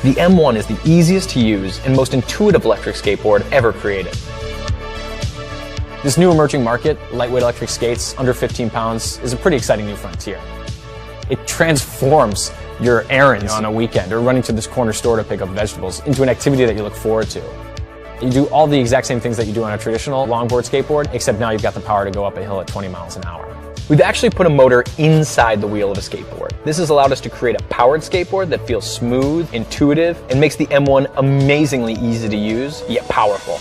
The M1 is the easiest to use and most intuitive electric skateboard ever created. This new emerging market, lightweight electric skates under 15 pounds, is a pretty exciting new frontier. It transforms your errands on a weekend or running to this corner store to pick up vegetables into an activity that you look forward to. You do all the exact same things that you do on a traditional longboard skateboard, except now you've got the power to go up a hill at 20 miles an hour. We've actually put a motor inside the wheel of a skateboard. This has allowed us to create a powered skateboard that feels smooth, intuitive, and makes the M1 amazingly easy to use, yet powerful.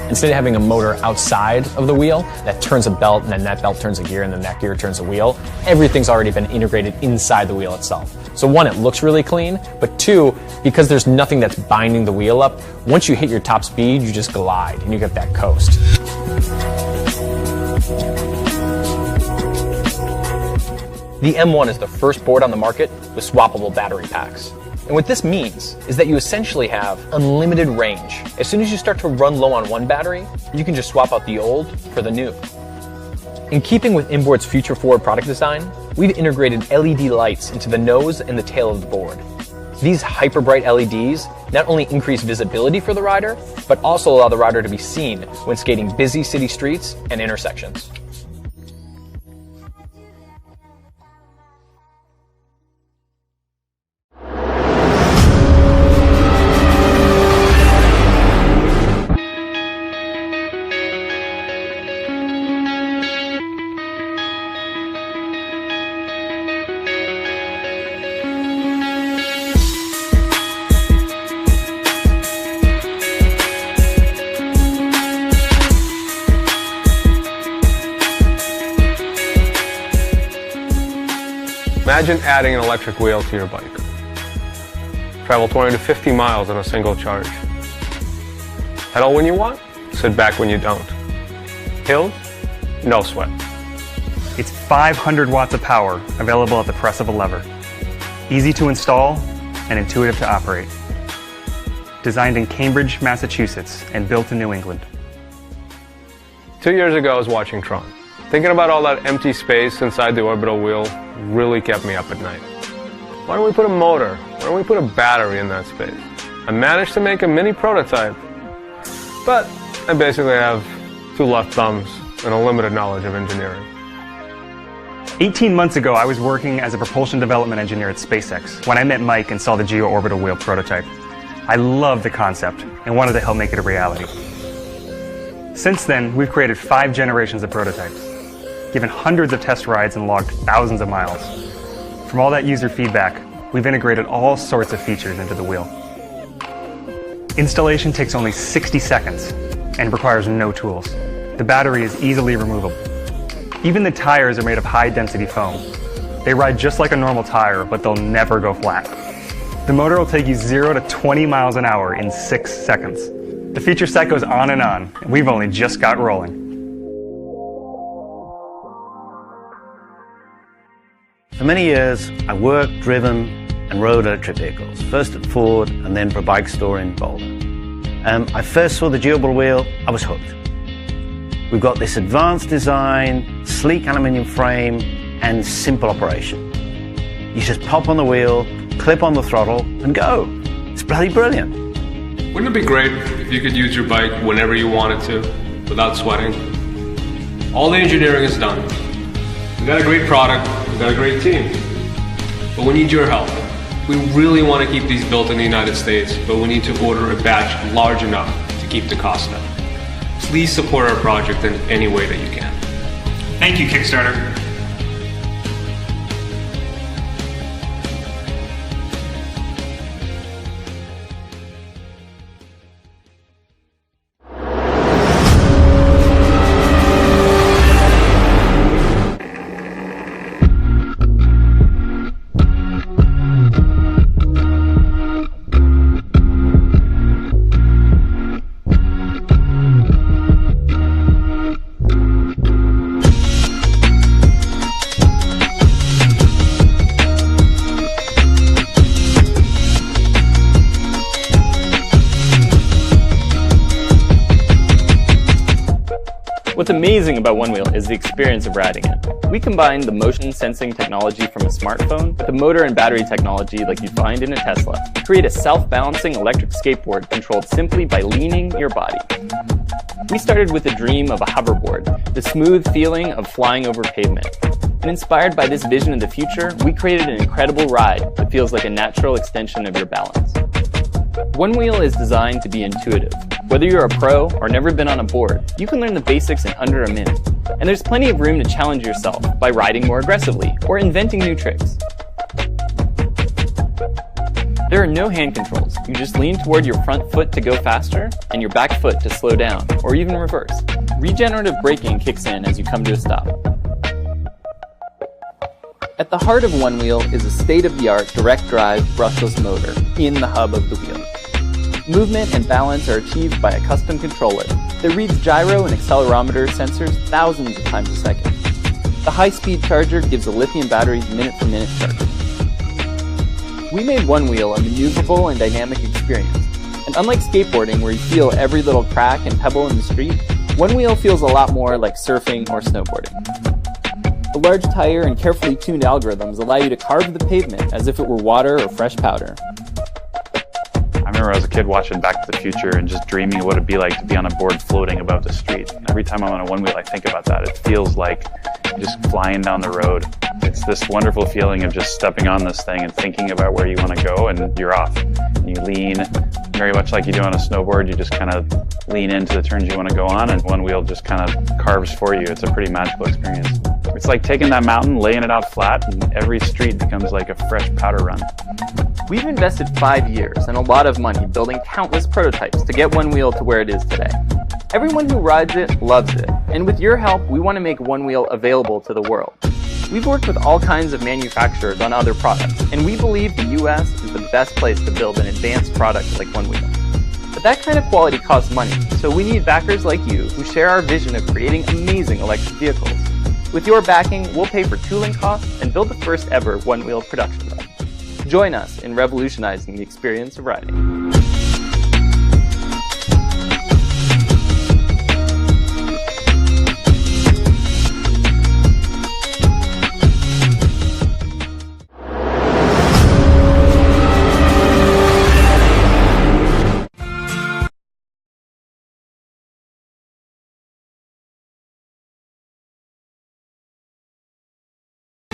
Instead of having a motor outside of the wheel that turns a belt, and then that belt turns a gear, and then that gear turns a wheel, everything's already been integrated inside the wheel itself. So one, it looks really clean, but two, because there's nothing that's binding the wheel up, once you hit your top speed, you just glide, and you get that coast. The M1 is the first board on the market with swappable battery packs. And what this means is that you essentially have unlimited range. As soon as you start to run low on one battery, you can just swap out the old for the new. In keeping with inboard's future-forward product design, we've integrated LED lights into the nose and the tail of the board. These hyper-bright LEDs not only increase visibility for the rider, but also allow the rider to be seen when skating busy city streets and intersections. Imagine adding an electric wheel to your bike. Travel 20 to 50 miles on a single charge. Pedal when you want, sit back when you don't. Hills, no sweat. It's 500 watts of power available at the press of a lever. Easy to install and intuitive to operate. Designed in Cambridge, Massachusetts and built in New England. 2 years ago, I was watching Tron. Thinking about all that empty space inside the orbital wheel really kept me up at night. Why don't we put a motor? Why don't we put a battery in that space? I managed to make a mini prototype, but I basically have 2 left thumbs and a limited knowledge of engineering. 18 months ago, I was working as a propulsion development engineer at SpaceX when I met Mike and saw the Geo orbital wheel prototype. I loved the concept and wanted to help make it a reality. Since then, we've created 5 generations of prototypes, given hundreds of test rides and logged thousands of miles. From all that user feedback, we've integrated all sorts of features into the wheel. Installation takes only 60 seconds and requires no tools. The battery is easily removable. Even the tires are made of high-density foam. They ride just like a normal tire, but they'll never go flat. The motor will take you 0 to 20 miles an hour in 6 seconds. The feature set goes on, and we've only just got rolling. For many years, I worked, driven, and rode electric vehicles, first at Ford and then for a bike store in Boulder. I first saw the Geo orbital wheel, I was hooked. We've got this advanced design, sleek aluminium frame, and simple operation. You just pop on the wheel, clip on the throttle, and go. It's bloody brilliant. Wouldn't it be great if you could use your bike whenever you wanted to, without sweating? All the engineering is done. We've got a great product, we've got a great team, but we need your help. We really want to keep these built in the United States, but we need to order a batch large enough to keep the cost down. Please support our project in any way that you can. Thank you, Kickstarter. What's amazing about Onewheel is the experience of riding it. We combine the motion sensing technology from a smartphone with the motor and battery technology like you'd find in a Tesla to create a self-balancing electric skateboard controlled simply by leaning your body. We started with a dream of a hoverboard, the smooth feeling of flying over pavement. And inspired by this vision of the future, we created an incredible ride that feels like a natural extension of your balance. Onewheel is designed to be intuitive. Whether you're a pro or never been on a board, you can learn the basics in under a minute. And there's plenty of room to challenge yourself by riding more aggressively or inventing new tricks. There are no hand controls. You just lean toward your front foot to go faster and your back foot to slow down, or even reverse. Regenerative braking kicks in as you come to a stop. At the heart of Onewheel is a state-of-the-art direct-drive brushless motor in the hub of the wheel. Movement and balance are achieved by a custom controller that reads gyro and accelerometer sensors thousands of times a second. The high-speed charger gives the lithium batteries minute-for-minute charging. We made Onewheel a maneuverable and dynamic experience, and unlike skateboarding where you feel every little crack and pebble in the street, Onewheel feels a lot more like surfing or snowboarding. The large tire and carefully tuned algorithms allow you to carve the pavement as if it were water or fresh powder. I remember as a kid watching Back to the Future and just dreaming of what it'd be like to be on a board floating above the street. Every time I'm on a Onewheel, I think about that. It feels like just flying down the road. It's this wonderful feeling of just stepping on this thing and thinking about where you want to go, and you're off. And you lean, very much like you do on a snowboard. You just kind of lean into the turns you want to go on, and Onewheel just kind of carves for you. It's a pretty magical experience. It's like taking that mountain, laying it out flat, and every street becomes like a fresh powder run. We've invested 5 years and a lot of money building countless prototypes to get Onewheel to where it is today. Everyone who rides it loves it, and with your help, we want to make Onewheel available to the world. We've worked with all kinds of manufacturers on other products, and we believe the US is the best place to build an advanced product like Onewheel. But that kind of quality costs money, so we need backers like you who share our vision of creating amazing electric vehicles. With your backing, we'll pay for tooling costs and build the first ever Onewheel production run. Join us in revolutionizing the experience of riding.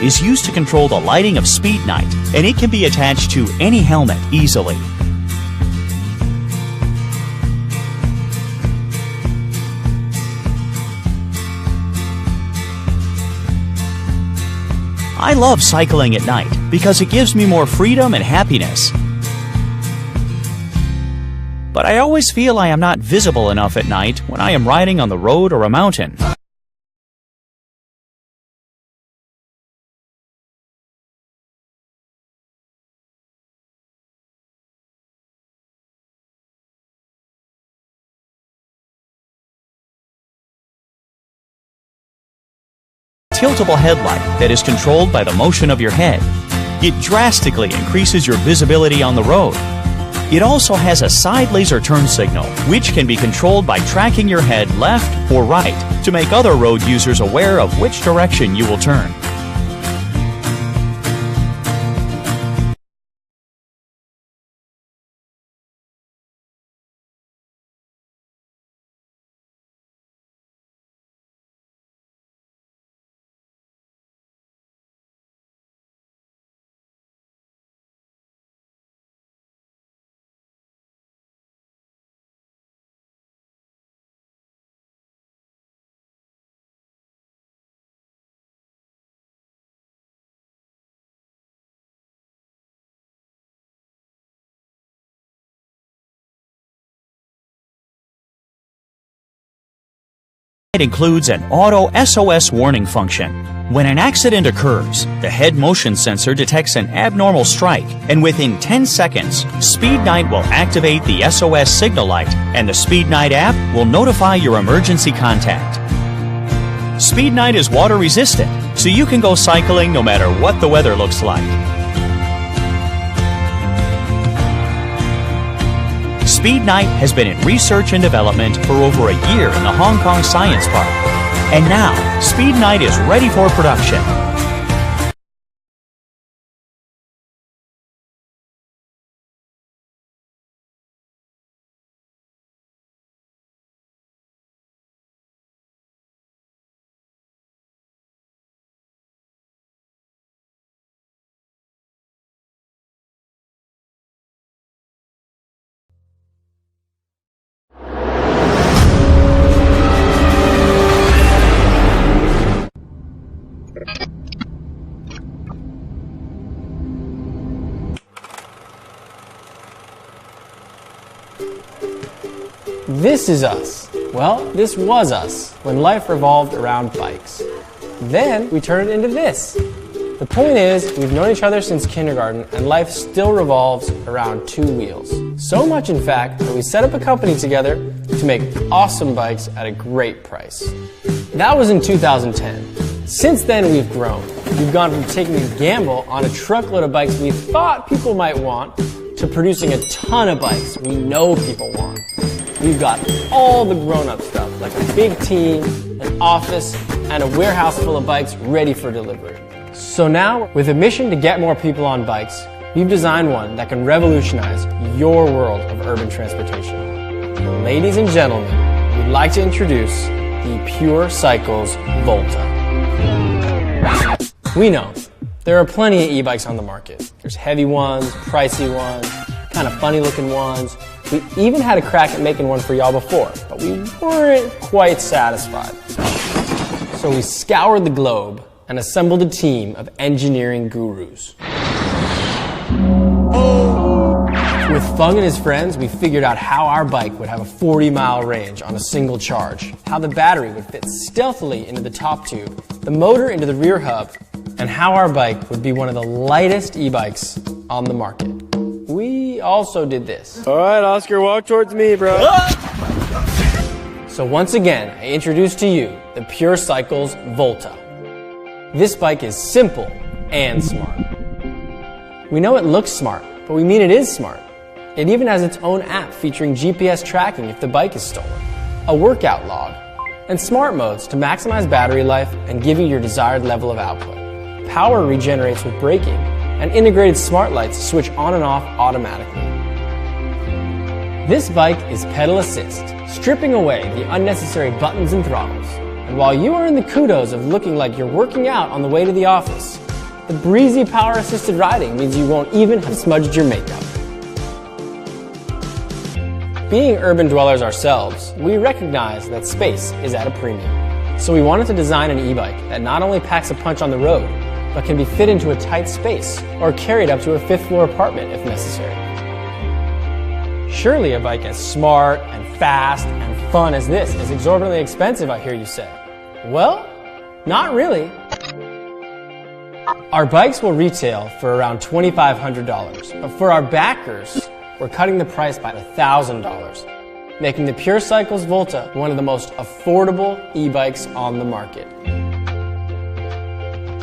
Is used to control the lighting of Speed Night, and it can be attached to any helmet easily. I love cycling at night because it gives me more freedom and happiness. But I always feel I am not visible enough at night when I am riding on the road or a mountain. Tiltable headlight that is controlled by the motion of your head. It drastically increases your visibility on the road. It also has a side laser turn signal, which can be controlled by tracking your head left or right to make other road users aware of which direction you will turn. It includes an auto SOS warning function. When an accident occurs, the head motion sensor detects an abnormal strike, and within 10 seconds, Speed Night will activate the SOS signal light, and the Speed Night app will notify your emergency contact. Speed Night is water resistant, so you can go cycling no matter what the weather looks like. Speed Night has been in research and development for over a year in the Hong Kong Science Park. And now, Speed Night is ready for production. This is us. Well, this was us when life revolved around bikes. Then we turned it into this. The point is, we've known each other since kindergarten and life still revolves around two wheels. So much, in fact, that we set up a company together to make awesome bikes at a great price. That was in 2010. Since then, we've grown. We've gone from taking a gamble on a truckload of bikes we thought people might want to producing a ton of bikes we know people want. We've got all the grown-up stuff, like a big team, an office, and a warehouse full of bikes ready for delivery. So now, with a mission to get more people on bikes, we've designed one that can revolutionize your world of urban transportation. Ladies and gentlemen, we'd like to introduce the Pure Cycles Volta. We know there are plenty of e-bikes on the market. There's heavy ones, pricey ones, kind of funny looking ones. We even had a crack at making one for y'all before, but we weren't quite satisfied. So we scoured the globe and assembled a team of engineering gurus. With Fung and his friends, we figured out how our bike would have a 40-mile range on a single charge, how the battery would fit stealthily into the top tube, the motor into the rear hub, and how our bike would be one of the lightest e-bikes on the market. We also did this. All right, Oscar, walk towards me, bro. So once again, I introduce to you the Pure Cycles Volta. This bike is simple and smart. We know it looks smart, but we mean it is smart. It even has its own app featuring GPS tracking if the bike is stolen, a workout log, and smart modes to maximize battery life and give you your desired level of output. Power regenerates with braking, and integrated smart lights switch on and off automatically. This bike is pedal assist, stripping away the unnecessary buttons and throttles. And while you are in the kudos of looking like you're working out on the way to the office, the breezy power-assisted riding means you won't even have smudged your makeup. Being urban dwellers ourselves, we recognize that space is at a premium. So we wanted to design an e-bike that not only packs a punch on the road, but can be fit into a tight space or carried up to a fifth-floor apartment if necessary. Surely a bike as smart and fast and fun as this is exorbitantly expensive, I hear you say. Well, not really. Our bikes will retail for around $2,500, but for our backers, we're cutting the price by $1,000, making the Pure Cycles Volta one of the most affordable e-bikes on the market.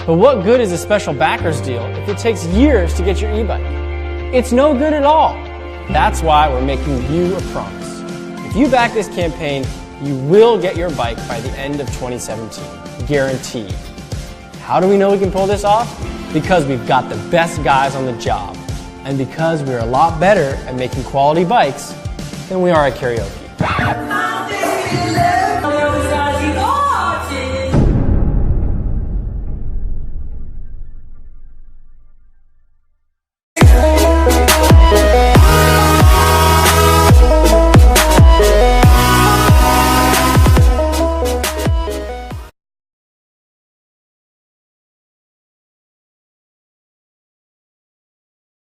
But what good is a special backers deal if it takes years to get your e-bike? It's no good at all. That's why we're making you a promise. If you back this campaign, you will get your bike by the end of 2017. Guaranteed. How do we know we can pull this off? Because we've got the best guys on the job. And because we're a lot better at making quality bikes than we are at karaoke.